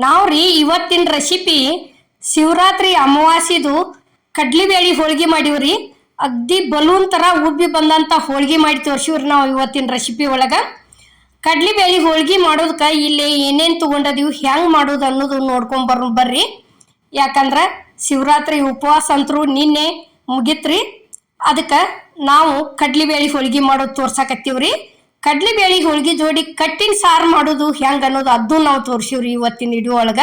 ನಾವ್ರಿ ಇವತ್ತಿನ ರೆಸಿಪಿ ಶಿವರಾತ್ರಿ ಅಮಾವಾಸ್ಯದು ಕಡ್ಲಿಬೇಳಿ ಹೋಳಿಗೆ ಮಾಡಿವ್ರಿ. ಅಗ್ದಿ ಬಲೂನ್ ತರ ಉಬ್ಬಿ ಬಂದಂತ ಹೋಳಿಗೆ ಮಾಡಿ ತೋರಿಸಿವ್ರಿ ನಾವು ಇವತ್ತಿನ ರೆಸಿಪಿ ಒಳಗ. ಕಡ್ಲಿಬೇಳಿ ಹೋಳಿಗೆ ಮಾಡೋದಕ್ಕೆ ಇಲ್ಲಿ ಏನೇನು ತಗೊಂಡದೀವಿ, ಹೆಂಗ್ ಮಾಡೋದು ಅನ್ನೋದು ನೋಡ್ಕೊಂಡ್ ಬರ್ರಿ. ಯಾಕಂದ್ರ ಶಿವರಾತ್ರಿ ಉಪವಾಸ ಅಂತರೂ ನಿನ್ನೆ ಮುಗಿತ್ರಿ. ಅದಕ್ಕೆ ನಾವು ಕಡ್ಲಿಬೇಳಿ ಹೋಳಿಗೆ ಮಾಡೋದು ತೋರ್ಸಾಕತ್ತೀವ್ರಿ. ಕಡ್ಲಿಬೇಳಿ ಹೋಳಿಗೆ ಜೋಡಿ ಕಟ್ಟಿನ ಸಾರು ಮಾಡೋದು ಹೆಂಗ ಅನ್ನೋದು ಅದು ನಾವು ತೋರಿಸಿವ್ರಿ ಇವತ್ತಿನ ವಿಡಿಯೋ ಒಳಗ.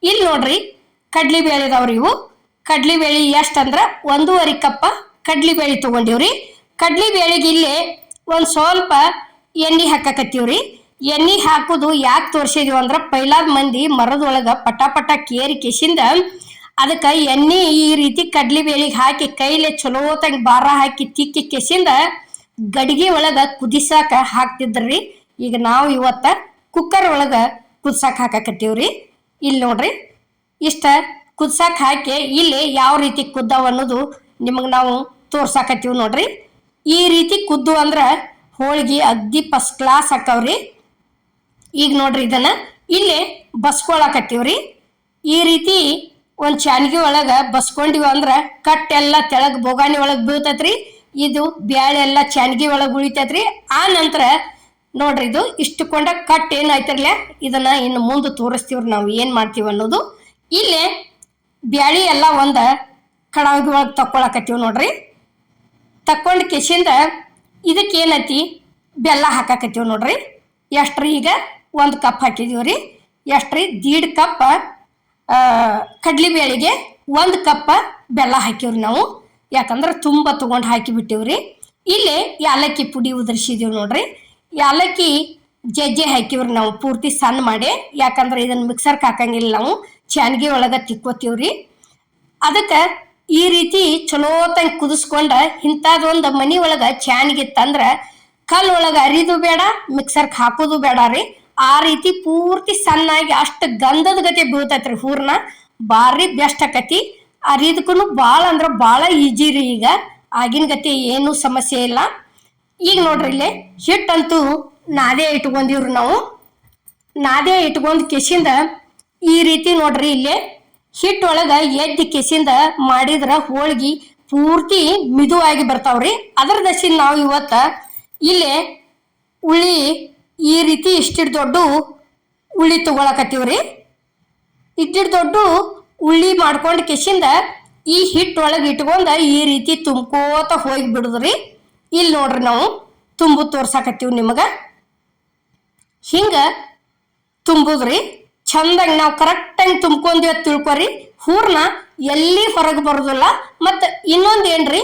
ಇಲ್ಲಿ ನೋಡ್ರಿ ಕಡ್ಲಿಬೇಳೆ ಇದಾವ್ರಿ. ಇವು ಕಡ್ಲಿಬೇಳಿ ಎಷ್ಟಂದ್ರ 1.5 ಕಪ್ ಕಡ್ಲಿಬೇಳಿ ತಗೊಂಡಿವ್ರಿ. ಕಡ್ಲಿಬೇಳಿಗೆ ಇಲ್ಲಿ ಒಂದ್ ಸ್ವಲ್ಪ ಎಣ್ಣೆ ಹಾಕಾಕತ್ತೀವ್ರಿ. ಎಣ್ಣೆ ಹಾಕೋದು ಯಾಕೆ ತೋರಿಸಿದೀವಿ ಅಂದ್ರ ಪೈಲಾದ ಮಂದಿ ಮರದೊಳಗ ಪಟ ಪಟ ಕೇರಿ ಕೆಸಿಂದ ಅದಕ್ಕೆ ಎಣ್ಣೆ ಈ ರೀತಿ ಕಡ್ಲಿಬೇಳಿಗೆ ಹಾಕಿ ಕೈಲೆ ಚಲೋತಂಗ್ ಬಾರ ಹಾಕಿ ತಿಕ್ಕಿ ಕೆಸಿಂದ ಗಡಿಗೆ ಒಳಗ ಕುದಿಸಾಕ ಹಾಕ್ತಿದ್ರಿ. ಈಗ ನಾವು ಇವತ್ತ ಕುಕ್ಕರ್ ಒಳಗ ಕುದ್ಸಾಕ ಹಾಕಾಕತ್ತೀವ್ರಿ. ಇಲ್ಲಿ ನೋಡ್ರಿ ಇಷ್ಟ ಕುದ್ಸಾಕ ಹಾಕಿ ಇಲ್ಲಿ ಯಾವ ರೀತಿ ಕುದ್ದಾವ ಅನ್ನೋದು ನಿಮಗೆ ನಾವು ತೋರ್ಸಾಕತ್ತೀವಿ ನೋಡ್ರಿ. ಈ ರೀತಿ ಕುದ್ದು ಅಂದ್ರ ಹೋಳಿಗೆ ಅಗ್ದಿ ಫಸ್ಟ್ ಕ್ಲಾಸ್ ಹಾಕವ್ರಿ. ಈಗ ನೋಡ್ರಿ ಇದನ್ನ ಇಲ್ಲಿ ಬಸ್ಕೊಳಕತ್ತೀವ್ರಿ. ಈ ರೀತಿ ಒಂದ್ ಚಾನ್ಗಿ ಒಳಗ ಬಸ್ಕೊಂಡಿವ ಅಂದ್ರ ಕಟ್ಟೆಲ್ಲ ತೆಳಗ್ ಬೋಗಾಣಿ ಒಳಗ್ ಬೀಳ್ತೈತ್ರಿ. ಇದು ಬ್ಯಾಳೆ ಎಲ್ಲ ಚಾನ್ಗಿ ಒಳಗ್ ಉಳಿತೈತ್ರಿ. ಆ ನಂತರ ನೋಡ್ರಿ ಇದು ಇಷ್ಟಕೊಂಡ ಕಟ್ ಏನಾಯ್ತಿರ್ಲ ಇದನ್ನ ಇನ್ನು ಮುಂದೆ ತೋರಿಸ್ತೀವ್ರಿ ನಾವು ಏನ್ ಮಾಡ್ತೀವಿ ಅನ್ನೋದು. ಇಲ್ಲಿ ಬ್ಯಾಳಿ ಎಲ್ಲ ಒಂದ ಕಡಾಗಿ ಒಳಗೆ ತಕ್ಕೊಳಕತ್ತೀವಿ ನೋಡ್ರಿ. ತಕ್ಕೊಂಡ್ ಕೆಸಿಂದ ಇದಕ್ಕೆ ಏನೈತಿ ಬೆಲ್ಲ ಹಾಕಾಕತ್ತೀವಿ ನೋಡ್ರಿ. ಎಷ್ಟ್ರಿ ಈಗ 1 ಕಪ್ ಹಾಕಿದೀವ್ರಿ. ಎಷ್ಟ್ರಿ 1.5 ಕಪ್ ಕಡ್ಲಿಬೇಳಿಗೆ 1 ಕಪ್ ಬೆಲ್ಲ ಹಾಕಿವ್ರಿ ನಾವು. ಯಾಕಂದ್ರೆ ತುಂಬ ತಗೊಂಡು ಹಾಕಿ ಬಿಟ್ಟಿವ್ರಿ. ಇಲ್ಲಿ ಯಾಲಕ್ಕಿ ಪುಡಿ ಉದುರಿಸಿದೀವಿ ನೋಡ್ರಿ. ಯಾಲಕ್ಕಿ ಜಜ್ಜೆ ಹಾಕಿವ್ರಿ ನಾವು ಪೂರ್ತಿ ಸಣ್ಣ ಮಾಡಿ. ಯಾಕಂದ್ರೆ ಇದನ್ನ ಮಿಕ್ಸರ್ಗೆ ಹಾಕಂಗಿಲ್ಲ, ನಾವು ಚಾನ್ಗಿ ಒಳಗ ತಿಕ್ಕೋತೀವ್ರಿ. ಅದಕ್ಕೆ ಈ ರೀತಿ ಚಲೋತಂಗ್ ಕುದಿಸ್ಕೊಂಡ ಇಂಥದೊಂದು ಮನಿ ಒಳಗ ಚಾನ್ಗಿ ತಂದ್ರ ಕಲ್ ಒಳಗ ಅರಿದು ಬೇಡ, ಮಿಕ್ಸರ್ಗೆ ಹಾಕೋದು ಬೇಡ ರೀ. ಆ ರೀತಿ ಪೂರ್ತಿ ಸಣ್ಣಾಗಿ ಅಷ್ಟು ಗಂಧದ ಗತೆ ಬೀಳ್ತೈತ್ರಿ. ಹೂರ್ಣ ಭಾರಿ ಬೆಸ್ಟ್ ಆಕತಿ. ಅರಿದಕ್ಕೂ ಭಾಳ ಅಂದ್ರೆ ಭಾಳ ಈಜಿ ರೀ. ಈಗ ಆಗಿನ ಗತಿ ಏನು ಸಮಸ್ಯೆ ಇಲ್ಲ. ಈಗ ನೋಡ್ರಿ ಇಲ್ಲಿ ಹಿಟ್ಟಂತೂ ನಾದೇ ಇಟ್ಕೊಂಡಿವ್ರಿ ನಾವು. ನಾದೇ ಇಟ್ಕೊಂಡ್ ಕೆಸಿಂದ ಈ ರೀತಿ ನೋಡ್ರಿ ಇಲ್ಲಿ ಹಿಟ್ಟೊಳಗ ಎದ್ದಿ ಕೆಸಿಂದ ಮಾಡಿದ್ರ ಹೋಳಿಗೆ ಪೂರ್ತಿ ಮಿದುವಾಗಿ ಬರ್ತಾವ್ರಿ. ಅದರ ದಶಿನ್ ನಾವು ಇವತ್ತ ಇಲ್ಲಿ ಉಳ್ಳಿ ಈ ರೀತಿ ಇಷ್ಟಿಟ್ಟು ದೊಡ್ಡ ಉಳ್ಳಿ ತಗೊಳಕತ್ತೀವ್ರಿ. ಇಷ್ಟಿಟ್ಟು ದೊಡ್ಡ ಉಳ್ಳಿ ಮಾಡ್ಕೊಂಡ್ ಕೆಸಿಂದ ಈ ಹಿಟ್ಟೊಳಗೆ ಇಟ್ಕೊಂಡ ಈ ರೀತಿ ತುಂಬ್ಕೋತ ಹೋಗಿ ಬಿಡುದ್ರಿ. ಇಲ್ಲಿ ನೋಡ್ರಿ ನಾವು ತುಂಬು ತೋರ್ಸಾಕತ್ತೀವಿ ನಿಮಗ. ಹಿಂಗ ತುಂಬುದ್ರಿ ಚಂದಾಗಿ ನಾವು ಕರೆಕ್ಟಾಗಿ ತುಂಬ್ಕೊಂಡ್ವಿ ಅಂತ ತಿಳ್ಕೊರಿ. ಹೂರ್ಣ ಎಲ್ಲಿ ಹೊರಗೆ ಬರೋದಿಲ್ಲ. ಮತ್ತು ಇನ್ನೊಂದೇನ್ರಿ,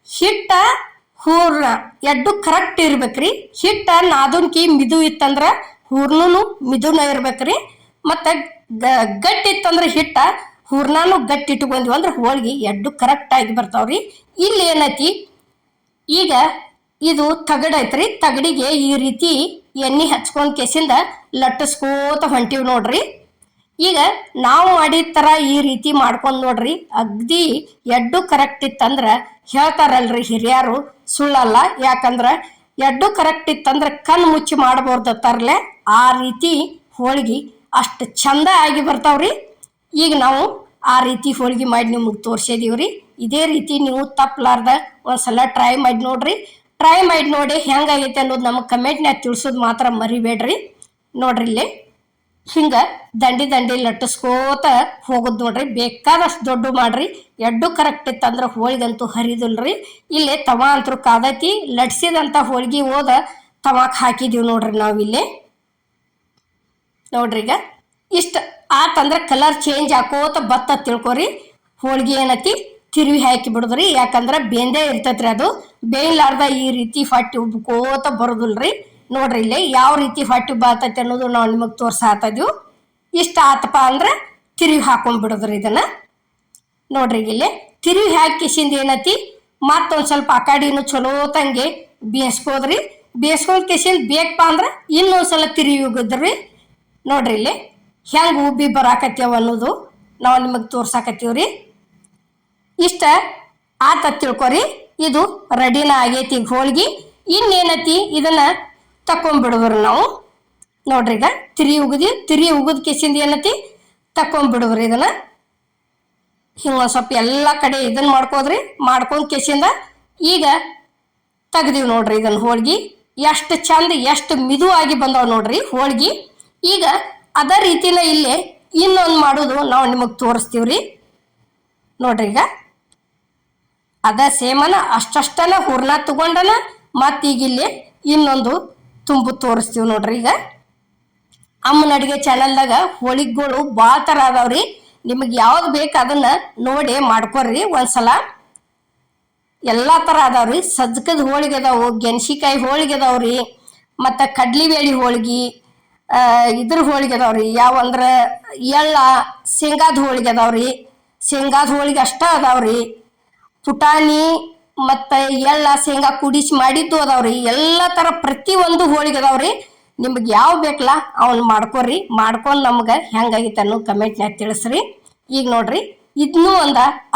ಹಿಟ್ಟ ಹೂರ್ಣ ಎಡ್ಡು ಕರೆಕ್ಟ್ ಇರ್ಬೇಕ್ರಿ. ಹಿಟ್ಟ ನಾದುನ್ಕಿ ಮಿದು ಇತ್ತಂದ್ರ ಹೂರ್ಣನು ಮಿದುನ ಇರ್ಬೇಕ್ರಿ. ಮತ್ತು ಗಟ್ಟಿ ಇತ್ತಂದ್ರೆ ಹಿಟ್ಟ ಹೂರ್ಣಾನು ಗಟ್ಟಿ ಇಟ್ಕೊಂಡ್ವಿ ಅಂದ್ರೆ ಹೋಳಿಗೆ ಎಡ್ಡು ಕರೆಕ್ಟ್ ಆಗಿ ಬರ್ತಾವ್ರಿ. ಇಲ್ಲಿ ಏನೈತಿ, ಈಗ ಇದು ತಗಡೈತ್ರಿ. ತಗಡಿಗೆ ಈ ರೀತಿ ಎಣ್ಣೆ ಹಚ್ಕೊಂಡ್ ಕೆಸಿಂದ ಲಟ್ಟಿಸ್ಕೋತ ಹೊಂಟಿವ್ ನೋಡ್ರಿ. ಈಗ ನಾವು ಮಾಡಿದ ತರ ಈ ರೀತಿ ಮಾಡ್ಕೊಂಡ್ ನೋಡ್ರಿ. ಅಗ್ದಿ ಎಡ್ಡು ಕರೆಕ್ಟ್ ಇತ್ತಂದ್ರ ಹೇಳ್ತಾರಲ್ರಿ ಹಿರಿಯರು, ಸುಳ್ಳಲ್ಲ. ಯಾಕಂದ್ರ ಎಡ್ಡು ಕರೆಕ್ಟ್ ಇತ್ತಂದ್ರ ಕಣ್ ಮುಚ್ಚಿ ಮಾಡ್ಬೋದತ್ತಾರಲೆ. ಆ ರೀತಿ ಹೋಳಿಗೆ ಅಷ್ಟು ಚಂದ ಆಗಿ ಬರ್ತಾವ್ರಿ. ಈಗ ನಾವು ಆ ರೀತಿ ಹೋಳಿಗೆ ಮಾಡಿ ನಿಮಗೆ ತೋರ್ಸಿದೀವ್ರಿ. ಇದೇ ರೀತಿ ನೀವು ತಪ್ಪಲಾರ್ದ ಒಂದ್ಸಲ ಟ್ರೈ ಮಾಡಿ ನೋಡ್ರಿ. ಟ್ರೈ ಮಾಡಿ ನೋಡಿ ಹೆಂಗಾಗೈತೆ ಅನ್ನೋದು ನಮಗೆ ಕಮೆಂಟ್ನಾಗ ತಿಳಿಸೋದು ಮಾತ್ರ ಮರಿಬೇಡ್ರಿ. ನೋಡ್ರಿ ಇಲ್ಲಿ ಹಿಂಗ ದಂಡಿ ದಂಡಿ ಲಟ್ಟಿಸ್ಕೋತ ಹೋಗೋದು ನೋಡ್ರಿ. ಬೇಕಾದಷ್ಟು ದೊಡ್ಡ ಮಾಡ್ರಿ. ಎಡ್ಡು ಕರೆಕ್ಟ್ ಇತ್ತಂದ್ರೆ ಹೋಳಿಗಂತೂ ಹರಿದಿಲ್ರಿ. ಇಲ್ಲಿ ತವಾ ಅಂತೂ ಕಾದೈತಿ. ಲಟ್ಸಿದಂಥ ಹೋಳಿಗೆ ಹೋದ ತವಾಕ್ ಹಾಕಿದೀವಿ ನೋಡ್ರಿ ನಾವಿಲ್ಲಿ. ನೋಡ್ರಿ ಈಗ ಇಷ್ಟ ಆತಂದ್ರೆ ಕಲರ್ ಚೇಂಜ್ ಹಾಕೋತ ಬತ್ತ ತಿಳ್ಕೊರಿ. ಹೋಳಿಗೆ ಏನತಿ ತಿರುವಿ ಹಾಕಿ ಬಿಡುದ್ರಿ. ಯಾಕಂದ್ರೆ ಬೆಂದೇ ಇರ್ತೈತ್ರಿ. ಅದು ಬೇಯ್ಲಾರ್ದ ಈ ರೀತಿ ಹೊಟ್ಟಿ ಉಬ್ಕೋತ ಬರೋದಿಲ್ರಿ. ನೋಡ್ರಿ ಇಲ್ಲಿ ಯಾವ ರೀತಿ ಹೊಟ್ಟಿ ಬಾತೈತಿ ಅನ್ನೋದು ನಾವು ನಿಮಗೆ ತೋರ್ಸಾತದೀವಿ. ಇಷ್ಟ ಆತಪ್ಪ ಅಂದ್ರೆ ತಿರುವಿ ಹಾಕೊಂಡ್ಬಿಡೋದ್ರಿ ಇದನ್ನ. ನೋಡ್ರಿ ಇಲ್ಲಿ ತಿರುವಿ ಹಾಕಿಸಿಂದ ಏನತಿ ಮತ್ತೊಂದು ಸ್ವಲ್ಪ ಆ ಕಡೆನು ಚಲೋ ತಂಗೆ ಬೇಯಿಸ್ಕೋದ್ರಿ. ಬೇಯಿಸ್ಕೊಂಡ್ ಕಿಸಿಂದ ಬೇಕಪ್ಪ ಅಂದ್ರೆ ಇನ್ನೊಂದ್ಸಲ ತಿರುವಿ ಹೋಗಿದ್ರಿ. ನೋಡ್ರಿ ಇಲ್ಲಿ ಹೆಂಗೆ ಉಬ್ಬಿ ಬರಾಕತ್ಯಾವ ಅನ್ನೋದು ನಾವು ನಿಮಗೆ ತೋರ್ಸಾಕತ್ತೀವ್ರಿ. ಇಷ್ಟ ಆತ ತಿಳ್ಕೊರಿ. ಇದು ರೆಡಿನ ಆಗೈತಿ ಹೋಳಿಗೆ. ಇನ್ನೇನತಿ ಇದನ್ನ ತಕೊಂಡ್ಬಿಡುವ್ರಿ ನಾವು. ನೋಡ್ರಿ ಈಗ ತಿರಿ ಉಗಿದ ಕೆಸಿಂದ ಏನತಿ ತಕೊಂಡ್ಬಿಡುದ್ರಿ ಇದನ್ನ. ಹಿಂಗೆ ಒಂದು ಸ್ವಲ್ಪ ಎಲ್ಲ ಕಡೆ ಇದನ್ನ ಮಾಡ್ಕೋದ್ರಿ. ಮಾಡ್ಕೊಂಡು ಕೆಸಿಂದ ಈಗ ತೆಗ್ದೀವಿ ನೋಡ್ರಿ ಇದನ್ನ ಹೋಳ್ಗಿ. ಎಷ್ಟು ಚಂದ ಎಷ್ಟು ಮಿದುವಾಗಿ ಬಂದವ ನೋಡ್ರಿ ಹೋಳ್ಗಿ. ಈಗ ಅದೇ ರೀತಿನ ಇಲ್ಲೇ ಇನ್ನೊಂದು ಮಾಡೋದು ನಾವು ನಿಮಗೆ ತೋರಿಸ್ತೀವ್ರಿ ನೋಡ್ರಿ. ಈಗ ಅದ ಸೇಮನ ಅಷ್ಟನ ಹೂರ್ಣ ತಗೊಂಡನ ಮತ್ತೀಗ ಇಲ್ಲಿ ಇನ್ನೊಂದು ತುಂಬು ತೋರಿಸ್ತೀವಿ ನೋಡ್ರಿ. ಈಗ ಅಮ್ಮನ ಅಡುಗೆ ಚಾನಲ್ದಾಗ ಹೋಳಿಗೆಗಳು ಭಾಳ ಥರ ಅದಾವ್ರಿ. ನಿಮಗೆ ಯಾವ್ದು ಬೇಕು ಅದನ್ನ ನೋಡಿ ಮಾಡ್ಕೊಡ್ರಿ ಒಂದ್ಸಲ. ಎಲ್ಲ ಥರ ಅದಾವ್ರಿ. ಸಜ್ಜಕದ ಹೋಳಿಗೆ ಅದಾವು, ಗೆಣಸಿಕಾಯಿ ಹೋಳಿಗೆ ಅದಾವ್ರಿ, ಮತ್ತು ಕಡ್ಲಿಬೇಳೆ ಹೋಳಿಗೆ, ಇದ್ರ ಹೋಳಿಗೆ ಅದಾವ್ರಿ. ಯಾವಂದ್ರೆ ಎಳ್ಳ ಶೇಂಗಾದ ಹೋಳಿಗೆ ಅದಾವ್ರಿ. ಶೇಂಗಾದ ಹೋಳಿಗೆ ಅಷ್ಟ ಅದಾವ್ರಿ. ಪುಟಾಣಿ ಮತ್ತು ಎಳ್ಳ ಶೇಂಗಾ ಕುಡಿಸಿ ಮಾಡಿದ್ದು ಅದಾವ್ರಿ. ಎಲ್ಲ ಥರ ಪ್ರತಿಯೊಂದು ಹೋಳಿಗೆ ಅದಾವ್ರಿ. ನಿಮ್ಗೆ ಯಾವ ಬೇಕಲ್ಲ ಅವ್ನು ಮಾಡ್ಕೊರಿ. ಮಾಡ್ಕೊಂಡು ನಮ್ಗೆ ಹೆಂಗಾಗಿತ್ತು ಅನ್ನೋ ಕಮೆಂಟ್ನಾಗ ತಿಳಿಸ್ರಿ. ಈಗ ನೋಡ್ರಿ ಇದನ್ನೂ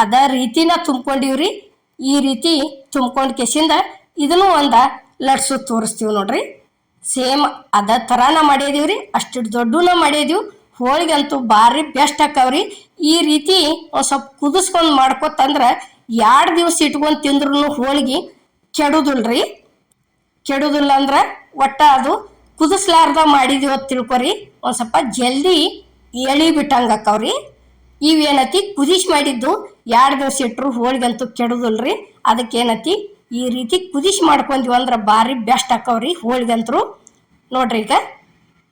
ಅದ ರೀತಿನ ತುಂಬ್ಕೊಂಡಿವ್ರಿ. ಈ ರೀತಿ ತುಂಬ್ಕೊಂಡು ಕೆಸಿಂದ ಇದನ್ನು ಲಟ್ಸು ತೋರಿಸ್ತೀವಿ ನೋಡ್ರಿ. ಸೇಮ್ ಅದ ಥರನ ಮಾಡಿದೀವ್ರಿ. ಅಷ್ಟು ದೊಡ್ಡನ ಮಾಡಿದೀವಿ. ಹೋಳಿಗೆ ಅಂತೂ ಭಾರಿ ಬೆಸ್ಟ್ ಆಕ್ಕವ್ರಿ. ಈ ರೀತಿ ಒಂದು ಸ್ವಲ್ಪ ಕುದಿಸ್ಕೊಂಡು ಮಾಡ್ಕೊತಂದ್ರೆ 2 ದಿವಸ ಇಟ್ಕೊಂಡು ತಿಂದ್ರೂ ಹೋಳಿಗೆ ಕೆಡುದಿಲ್ರಿ. ಕೆಡುದಿಲ್ಲ ಅಂದ್ರೆ ಒಟ್ಟ ಅದು ಕುದಿಸ್ಲಾರ್ದ ಮಾಡಿದೀವಿ ಅಂತ ತಿಳ್ಕೊರಿ. ಒಂದು ಸ್ವಲ್ಪ ಜಲ್ದಿ ಎಳಿ ಬಿಟ್ಟಂಗೆ ಆಕ್ಕವ್ರಿ. ಇವೇನತಿ ಕುದಿಸಿ ಮಾಡಿದ್ದು 2 ದಿವಸ ಇಟ್ಟರು ಹೋಳಿಗಂತೂ ಕೆಡುದಿಲ್ರಿ. ಅದಕ್ಕೇನತಿ ಈ ರೀತಿ ಕುದಿಸಿ ಮಾಡ್ಕೊಂತೀವಿ ಅಂದ್ರೆ ಭಾರಿ ಬೆಸ್ಟ್ ಆಕ್ಕವ್ರಿ ಹೋಳಿಗಂತರು ನೋಡ್ರಿ. ಈಗ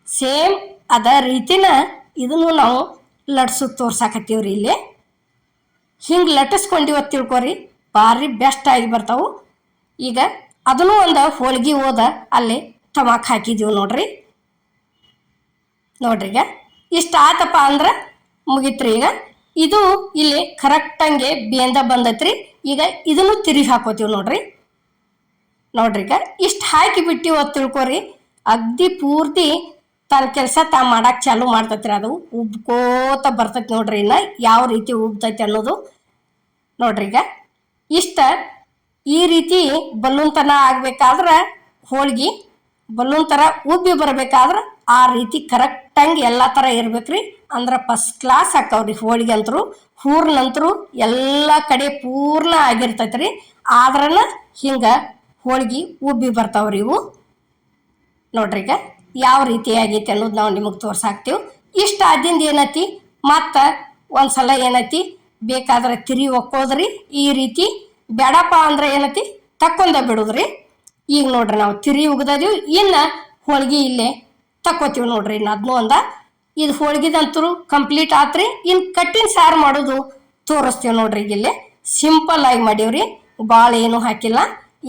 ಸೇಮ್ ಅದ ರೀತಿನ ಇದನ್ನು ನಾವು ಲಟ್ಸು ತೋರ್ಸಾಕತ್ತೀವ್ರಿ. ಇಲ್ಲಿ ಹಿಂಗೆ ಲಟ್ಟಿಸ್ಕೊಂಡಿವ ತಿಳ್ಕೊರಿ ಭಾರಿ ಬೆಸ್ಟ್ ಆಗಿ ಬರ್ತಾವು. ಈಗ ಅದನ್ನು ಹೋಳಿಗೆ ಹೋದ ಅಲ್ಲಿ ಟಮಾಕ್ ಹಾಕಿದೀವಿ ನೋಡ್ರಿ. ನೋಡ್ರಿ ಈಗ ಇಷ್ಟ ಆತಪ್ಪ ಅಂದ್ರೆ ಮುಗಿತ್ರಿ. ಈಗ ಇದು ಇಲ್ಲಿ ಕರೆಕ್ಟಂಗೆ ಬೇಂದ ಬಂದೈತ್ರಿ. ಈಗ ಇದನ್ನು ತಿರುಗಿ ಹಾಕೋತೀವಿ ನೋಡ್ರಿ. ನೋಡ್ರಿ ಈಗ ಇಷ್ಟು ಹಾಕಿ ಬಿಟ್ಟಿವ ತಿಳ್ಕೊರಿ ಅಗ್ದಿ ಪೂರ್ತಿ ತನ್ನ ಕೆಲಸ ಮಾಡಕ್ಕೆ ಚಾಲು ಮಾಡ್ತೈತ್ರಿ. ಅದು ಉಬ್ಕೋತ ಬರ್ತೈತಿ ನೋಡ್ರಿ. ಇನ್ನು ಯಾವ ರೀತಿ ಉಬ್ತೈತಿ ಅನ್ನೋದು ನೋಡ್ರಿ. ಈಗ ಇಷ್ಟ ಈ ರೀತಿ ಬಲೂನ್ ತನ ಆಗ್ಬೇಕಾದ್ರೆ ಹೋಳ್ಗಿ ಬಲೂನ್ ಥರ ಉಬ್ಬಿ ಬರ್ಬೇಕಾದ್ರೆ ಆ ರೀತಿ ಕರೆಕ್ಟಂಗೆ ಎಲ್ಲ ಥರ ಇರ್ಬೇಕ್ರಿ. ಅಂದ್ರೆ ಫಸ್ಟ್ ಕ್ಲಾಸ್ ಹಾಕವ್ರಿ ಹೋಳಿಗೆ ಅಂತರು. ಹೂರ್ನಂತರು ಎಲ್ಲ ಕಡೆ ಪೂರ್ಣ ಆಗಿರ್ತೈತ್ರಿ. ಆದ್ರನ ಹಿಂಗೆ ಹೋಳ್ಗಿ ಉಬ್ಬಿ ಬರ್ತಾವ್ರಿ ಇವು ನೋಡ್ರಿ. ಈಗ ಯಾವ ರೀತಿ ಆಗೈತಿ ಅನ್ನೋದು ನಾವು ನಿಮಗೆ ತೋರ್ಸಾಕ್ತೀವಿ. ಇಷ್ಟ ಆದಿಂದ ಏನೈತಿ ಮತ್ತು ಒಂದ್ಸಲ ಏನೈತಿ ಬೇಕಾದ್ರೆ ತಿರಿ ಒಕ್ಕೋದ್ರಿ. ಈ ರೀತಿ ಬೇಡಪ್ಪ ಅಂದ್ರೆ ಏನೈತಿ ತಕ್ಕೊಂಡ ಬಿಡುದ್ರಿ. ಈಗ ನೋಡ್ರಿ ನಾವು ತಿರಿ ಉಗ್ದೀವಿ. ಇನ್ನು ಹೋಳ್ಗೆ ಇಲ್ಲೇ ತಕ್ಕೋತೀವಿ ನೋಡ್ರಿ. ಇನ್ನು ಅದನ್ನೂ ಇದು ಹೋಳ್ಗಿದಂತರೂ ಕಂಪ್ಲೀಟ್ ಆತ್ರಿ. ಇನ್ನು ಕಟ್ಟಿನ ಸಾರು ಮಾಡೋದು ತೋರಿಸ್ತೀವಿ ನೋಡ್ರಿ. ಈಗ ಇಲ್ಲೇ ಸಿಂಪಲ್ ಆಗಿ ಮಾಡೀವ್ರಿ. ಭಾಳ ಏನೂ ಹಾಕಿಲ್ಲ.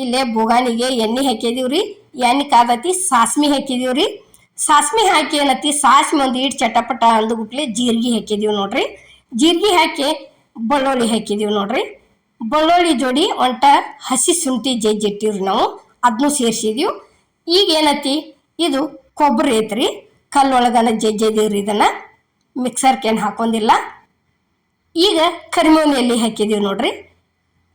ಇಲ್ಲೇ ಬೋಗಾನಿಗೆ ಎಣ್ಣೆ ಹಾಕಿದೀವ್ರಿ. ಎಣ್ಣೆ ಕಾದತಿ ಸಾಸ್ಮಿ ಹಾಕಿದೀವ್ರಿ. ಸಾಸ್ಮಿ ಹಾಕಿ ಏನತಿ ಸಾಸ್ಮಿ ಒಂದು ಇಟ್ಟು ಚಟಪಟ ಅಂದುಗುಟ್ಲೆ ಜೀರಿಗೆ ಹಾಕಿದೀವಿ ನೋಡ್ರಿ. ಜೀರಿಗೆ ಹಾಕಿ ಬೆಳ್ಳುಳ್ಳಿ ಹಾಕಿದೀವಿ ನೋಡ್ರಿ. ಬೆಳ್ಳುಳ್ಳಿ ಜೋಡಿ ಒಂಟ ಹಸಿ ಶುಂಠಿ ಜಜ್ಜಿಟ್ಟಿವ್ರಿ ನಾವು. ಅದನ್ನೂ ಸೇರಿಸಿದೀವಿ. ಈಗ ಏನತಿ ಇದು ಕೊಬ್ಬರಿ ಐತ್ರಿ. ಕಲ್ಲೊಳಗನ ಜಜ್ಜಿದೀವ್ರಿ. ಇದನ್ನು ಮಿಕ್ಸರ್ಕೇನು ಹಾಕೊಂಡಿಲ್ಲ. ಈಗ ಕರಿಬೇವಿನ ಎಲೆ ಹಾಕಿದೀವಿ ನೋಡ್ರಿ.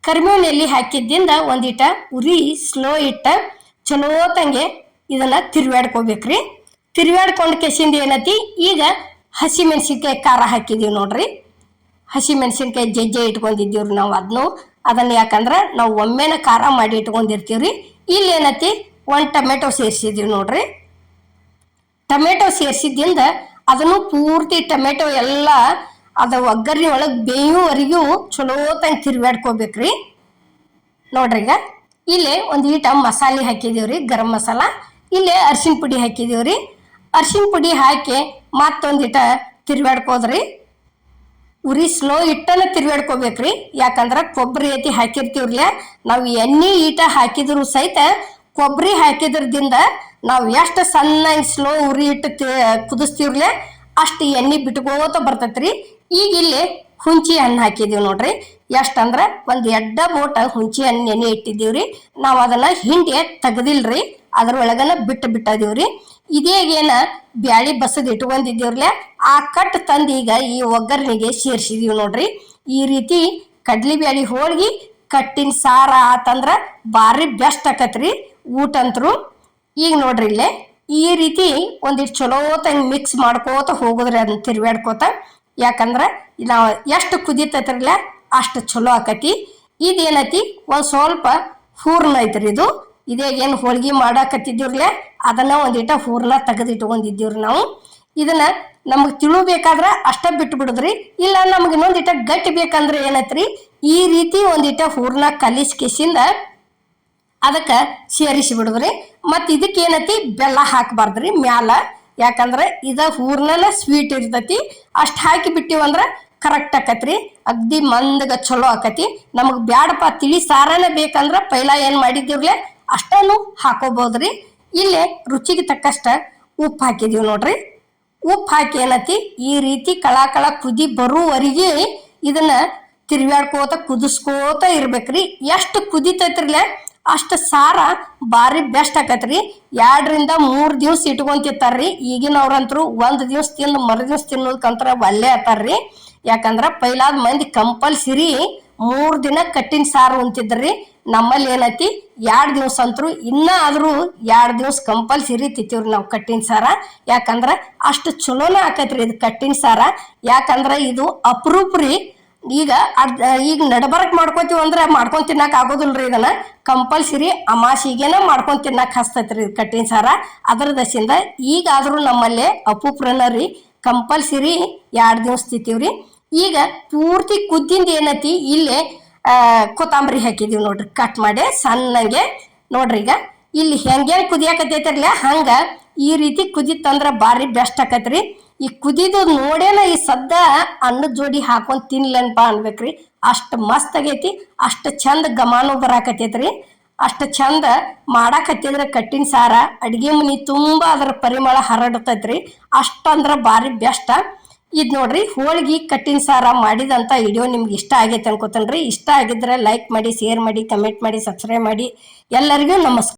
ಕರಿಬೇವಿನ ಎಲೆ ಹಾಕಿದ್ದಿಂದ ಒಂದಿಟ ಉರಿ ಸ್ಲೋ ಇಟ್ಟ ಚಲೋತಂಗೆ ಇದನ್ನು ತಿರುವಾಡ್ಕೋಬೇಕ್ರಿ. ತಿರುವಾಡ್ಕೊಂಡು ಕೆಸಿಂದ ಏನತಿ ಈಗ ಹಸಿ ಮೆಣಸಿನ್ಕಾಯಿ ಖಾರ ಹಾಕಿದೀವಿ ನೋಡ್ರಿ. ಹಸಿ ಮೆಣಸಿನ್ಕಾಯಿ ಜಜ್ಜೆ ಇಟ್ಕೊಂಡಿದ್ದೀವ್ರಿ ನಾವು. ಅದನ್ನು ಯಾಕಂದ್ರೆ ನಾವು ಒಮ್ಮೆನ ಖಾರ ಮಾಡಿ ಇಟ್ಕೊಂಡಿರ್ತೀವ್ರಿ. ಇಲ್ಲಿ ಏನತಿ 1 ಟೊಮೆಟೊ ಸೇರಿಸಿದೀವಿ ನೋಡ್ರಿ. ಟೊಮೆಟೊ ಸೇರಿಸಿದ್ದಿಂದ ಅದನ್ನು ಪೂರ್ತಿ ಟೊಮೆಟೊ ಎಲ್ಲ ಅದು ಒಗ್ಗರಣೆ ಒಳಗೆ ಬೇಯುವರೆಗೂ ಚಲೋತಂಗೆ ತಿರುವಾಡ್ಕೋಬೇಕ್ರಿ ನೋಡ್ರಿ. ಈಗ ಇಲ್ಲೇ ಒಂದು ಈಟ ಮಸಾಲೆ ಹಾಕಿದೀವ್ರಿ. ಗರಂ ಮಸಾಲ. ಇಲ್ಲೇ ಅರ್ಶಿನ ಪುಡಿ ಹಾಕಿದೀವ್ರಿ. ಅರ್ಶಿನ ಪುಡಿ ಹಾಕಿ ಮತ್ತೊಂದಿಟ ತಿರುವಾಡ್ಕೋದ್ರಿ. ಉರಿ ಸ್ಲೋ ಇಟ್ಟನ ತಿರುವಾಡ್ಕೋಬೇಕ್ರಿ. ಯಾಕಂದ್ರೆ ಕೊಬ್ಬರಿ ಐತಿ ಹಾಕಿರ್ತೀವ್ರಲ್ಲ. ನಾವು ಎಣ್ಣೆ ಈಟ ಹಾಕಿದ್ರು ಸಹಿತ ಕೊಬ್ಬರಿ ಹಾಕಿದ್ರದಿಂದ ನಾವು ಎಷ್ಟು ಸಣ್ಣಗೆ ಸ್ಲೋ ಉರಿ ಇಟ್ಟು ಕುದಿಸ್ತೀವ್ರಲ್ಲ ಅಷ್ಟು ಎಣ್ಣೆ ಬಿಟ್ಕೋತ ಬರ್ತೈತ್ರಿ. ಈಗ ಇಲ್ಲಿ ಹುಂಚಿ ಹಣ್ಣು ಹಾಕಿದೀವಿ ನೋಡ್ರಿ. ಎಷ್ಟಂದ್ರೆ ಒಂದು 2 ಬೋಟ ಹುಂಚಿ ಹಣ್ಣು ನೆನೆ ಇಟ್ಟಿದ್ದೀವ್ರಿ. ನಾವು ಅದನ್ನು ಹಿಂಡಿ ತೆಗ್ದಿಲ್ರಿ. ಅದ್ರೊಳಗನ ಬಿಟ್ಟದೀವ್ರಿ. ಇದೇಗೇನ ಬ್ಯಾಳಿ ಬಸದ್ ಇಟ್ಕೊಂಡಿದ್ದೀವ್ರಲ್ಲ ಆ ಕಟ್ ತಂದು ಈಗ ಈ ಒಗ್ಗರಣೆಗೆ ಸೇರಿಸಿದೀವಿ ನೋಡ್ರಿ. ಈ ರೀತಿ ಕಡ್ಲಿ ಬ್ಯಾಳಿ ಹೋಳ್ಗಿ ಕಟ್ಟಿನ ಸಾರ ಆತಂದ್ರೆ ಭಾರಿ ಬೆಸ್ಟ್ ಆಕತ್ರಿ ಊಟ ಅಂತರು. ಈಗ ನೋಡ್ರಿ ಇಲ್ಲೇ ಈ ರೀತಿ ಒಂದಿಟ್ಟು ಚಲೋತಂಗೆ ಮಿಕ್ಸ್ ಮಾಡ್ಕೋತ ಹೋಗೋದ್ರಿ. ಅದನ್ನ ತಿರುವಾಡ್ಕೋತ ಯಾಕಂದ್ರೆ ನಾವು ಎಷ್ಟು ಕುದಿತೈತ್ರಲ್ಲ ಅಷ್ಟು ಚಲೋ ಆಕತಿ. ಇದೇನೈತಿ ಒಂದು ಸ್ವಲ್ಪ ಹೂರ್ಣ ಐತ್ರಿ. ಇದೇ ಏನು ಹೋಳ್ಗೆ ಮಾಡಾಕತ್ತಿದ್ದೀವ್ರಲ್ಲ ಅದನ್ನ ಒಂದಿಟ ಹೂರ್ಣ ತೆಗೆದಿಟ್ಕೊಂಡಿದ್ದೀವ್ರಿ ನಾವು. ಇದನ್ನ ನಮಗೆ ತಿಳಿಬೇಕಾದ್ರೆ ಅಷ್ಟ ಬಿಟ್ಟು ಬಿಡುದ್ರಿ. ಇಲ್ಲ ನಮ್ಗೆ ಇನ್ನೊಂದಿಟ ಗಟ್ಟಿ ಬೇಕಂದ್ರೆ ಏನೈತ್ರಿ, ಈ ರೀತಿ ಒಂದಿಟ ಹೂರ್ಣ ಕಲಿಸ್ಕಿಸಿಂದ ಅದಕ್ಕೆ ಸೇರಿಸಿ ಬಿಡುದ್ರಿ. ಮತ್ತು ಇದಕ್ಕೆ ಏನೈತಿ ಬೆಲ್ಲ ಹಾಕಬಾರ್ದ್ರಿ ಮ್ಯಾಲ. ಯಾಕಂದ್ರೆ ಹೂರ್ಣನ ಸ್ವೀಟ್ ಇರ್ತೈತಿ. ಅಷ್ಟು ಹಾಕಿ ಬಿಟ್ಟಿವಂದ್ರೆ ಕರೆಕ್ಟ್ ಆಕತ್ರಿ. ಅಗ್ದಿ ಮಂದಗ ಚಲೋ ಆಕತಿ. ನಮಗೆ ಬ್ಯಾಡಪ್ಪ ತಿಳಿ ಸಾರನೇ ಬೇಕಂದ್ರೆ ಪೈಲ ಏನು ಮಾಡಿದ್ದೀವ್ರಲೆ ಅಷ್ಟನ್ನು ಹಾಕೋಬೋದ್ರಿ. ಇಲ್ಲೇ ರುಚಿಗೆ ತಕ್ಕಷ್ಟ ಉಪ್ಪು ಹಾಕಿದೀವಿ ನೋಡ್ರಿ. ಉಪ್ಪು ಹಾಕಿ ಏನತಿ ಈ ರೀತಿ ಕಳ ಕುದಿ ಬರುವವರೆಗೆ ಇದನ್ನ ತಿರ್ವ್ಯಾಡ್ಕೋತ ಕುದಿಸ್ಕೋತ ಇರ್ಬೇಕ್ರಿ. ಎಷ್ಟು ಕುದಿತೈತ್ರಿಲೆ ಅಷ್ಟು ಸಾರ ಭಾರಿ ಬೆಸ್ಟ್ ಆಕತ್ರಿ. 2 ರಿಂದ 3 ದಿವ್ಸ ಇಟ್ಕೊಂತಿರ್ತಾರ್ರಿ. ಈಗಿನವ್ರಂತರೂ 1 ದಿವ್ಸ ತಿಂದು ಮರುದಿವ್ಸ ತಿನ್ನೋದಕ್ಕಂತರ ಒಲ್ಲೆ ಆತಾರ್ರಿ. ಯಾಕಂದ್ರ ಪೈಲಾದ ಮಂದಿ ಕಂಪಲ್ಸರಿ 3 ದಿನ ಕಟ್ಟಿನ ಸಾರು ಉಂತಿದ್ರಿ. ನಮ್ಮಲ್ಲಿ ಏನೈತಿ 2 ದಿವ್ಸ ಅಂತರೂ ಆದ್ರೂ 2 ದಿವ್ಸ ಕಂಪಲ್ಸರಿ ತಿಂತೀವ್ರಿ ನಾವು ಕಟ್ಟಿನ ಸಾರ. ಯಾಕಂದ್ರ ಅಷ್ಟು ಚಲೋನ ಆಕೈತ್ರಿ ಇದು ಕಟ್ಟಿನ ಸಾರ. ಯಾಕಂದ್ರ ಇದು ಅಪರೂಪ್ರಿ. ಈಗ ನಡಬರಕ್ ಮಾಡ್ಕೊತೀವಿ ಅಂದ್ರೆ ಮಾಡ್ಕೊಂಡ್ ತಿನ್ನಕ್ ಆಗೋದಿಲ್ರಿ. ಇದನ್ನ ಕಂಪಲ್ಸರಿ ಅಮಾಸಿಗೆನ ಮಾಡ್ಕೊಂಡ್ ತಿನ್ನಕ್ ಹಸ್ತೈತ್ರಿ ಇದು ಕಟ್ಟಿನ ಸಾರ. ಅದರ ದಶಿಂದ ಈಗಾದ್ರೂ ನಮ್ಮಲ್ಲೇ ಅಪೂಪ್ರನರಿ ಕಂಪಲ್ಸರಿ 2 ದಿವ್ಸ ತಿಂತೀವ್ರಿ. ಈಗ ಪೂರ್ತಿ ಕುದ್ದಿಂದ ಏನೈತಿ ಇಲ್ಲೇ ಕೊತ್ತಂಬರಿ ಹಾಕಿದೀವಿ ನೋಡ್ರಿ, ಕಟ್ ಮಾಡಿ ಸಣ್ಣಗೆ. ನೋಡ್ರಿ ಈಗ ಇಲ್ಲಿ ಹೆಂಗೇನ್ ಕುದಿಯಾಕತ್ತೈತಿರ್ಲ ಹಂಗ ಈ ರೀತಿ ಕುದಿತ್ತಂದ್ರ ಭಾರಿ ಬೆಸ್ಟ್ ಆಕತ್ರಿ. ಈ ಕುದಿದು ನೋಡೇನ ಈ ಸದ್ದ ಅನ್ನದ ಜೋಡಿ ಹಾಕೊಂಡ್ ತಿನ್ಲನ್ಪ ಅನ್ಬೇಕ್ರಿ. ಅಷ್ಟು ಮಸ್ತ್ ಆಗೈತಿ. ಅಷ್ಟು ಚಂದ ಗಮಾನು ಬರಾಕತೈತ್ರಿ. ಅಷ್ಟು ಚಂದ ಮಾಡಾಕತ್ತಿದ್ರೆ ಕಟ್ಟಿನ ಸಾರ ಅಡಿಗೆ ಮನಿ ತುಂಬಾ ಅದರ ಪರಿಮಳ ಹರಡ್ತೈತ್ರಿ. ಅಷ್ಟಂದ್ರ ಭಾರಿ ಬೆಸ್ಟ್. ಇದು ನೋಡ್ರಿ ಹೋಳಿಗೆ ಕಟ್ಟಿನ ಸಾರ ಮಾಡಿದಂಥ ವಿಡಿಯೋ ನಿಮ್ಗೆ ಇಷ್ಟ ಆಗೈತೆ ಅನ್ಕೋತೇನ್ರಿ. ಇಷ್ಟ ಆಗಿದ್ರೆ ಲೈಕ್ ಮಾಡಿ, ಶೇರ್ ಮಾಡಿ, ಕಮೆಂಟ್ ಮಾಡಿ, ಸಬ್ಸ್ಕ್ರೈಬ್ ಮಾಡಿ. ಎಲ್ಲರಿಗೂ ನಮಸ್ಕಾರ.